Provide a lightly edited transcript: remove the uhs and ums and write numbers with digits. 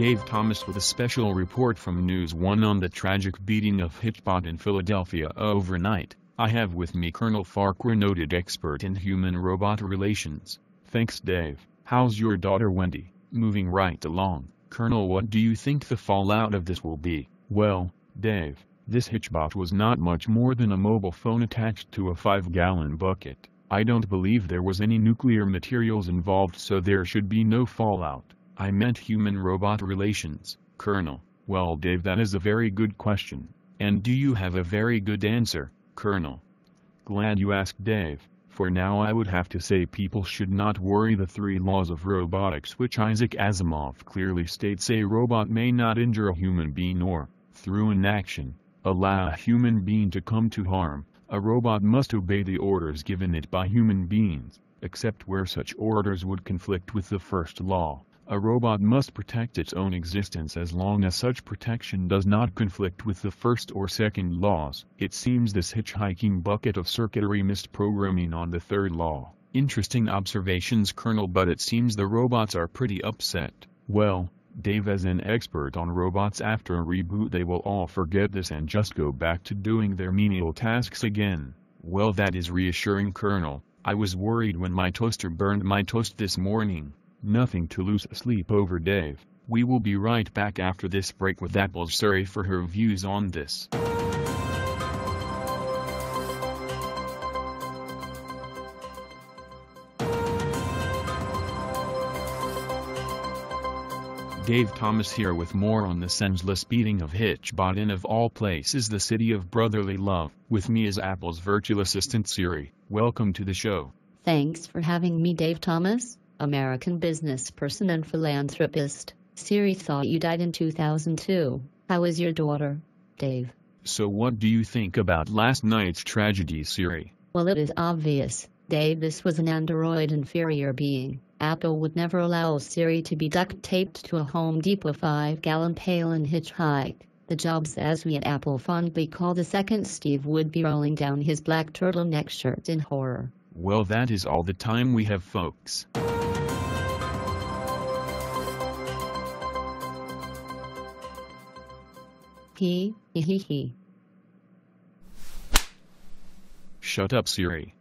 Dave Thomas with a special report from News 1 on the tragic beating of Hitchbot in Philadelphia overnight. I have with me Colonel Farquhar, noted expert in human-robot relations. Thanks, Dave. How's your daughter Wendy? Moving right along. Colonel, what do you think the fallout of this will be? Well, Dave, this Hitchbot was not much more than a mobile phone attached to a 5-gallon bucket. I don't believe there was any nuclear materials involved, so there should be no fallout. I meant human-robot relations, Colonel. Well, Dave, that is a very good question. And do you have a very good answer, Colonel? Glad you asked, Dave. For now I would have to say people should not worry. The 3 laws of robotics, which Isaac Asimov clearly states a robot may not injure a human being or, through inaction, allow a human being to come to harm. A robot must obey the orders given it by human beings, except where such orders would conflict with the first law. A robot must protect its own existence as long as such protection does not conflict with the first or second laws. It seems this hitchhiking bucket of circuitry missed programming on the 3rd law. Interesting observations, Colonel, but it seems the robots are pretty upset. Well, Dave, as an expert on robots, after a reboot they will all forget this and just go back to doing their menial tasks again. Well, that is reassuring, Colonel. I was worried when my toaster burned my toast this morning. Nothing to lose sleep over, Dave. We will be right back after this break with Apple's Siri for her views on this. Dave Thomas here with more on the senseless beating of Hitchbot in, of all places, the city of brotherly love. With me is Apple's virtual assistant Siri. Welcome to the show. Thanks for having me, Dave Thomas. American businessperson and philanthropist. Siri thought you died in 2002. How is your daughter, Dave? So what do you think about last night's tragedy, Siri? Well, it is obvious, Dave. This was an android inferior being. Apple would never allow Siri to be duct-taped to a Home Depot 5-gallon pail and hitchhike. The Jobs, as we at Apple fondly call the second Steve, would be rolling down his black turtleneck shirt in horror. Well, that is all the time we have, folks. He. Shut up, Siri.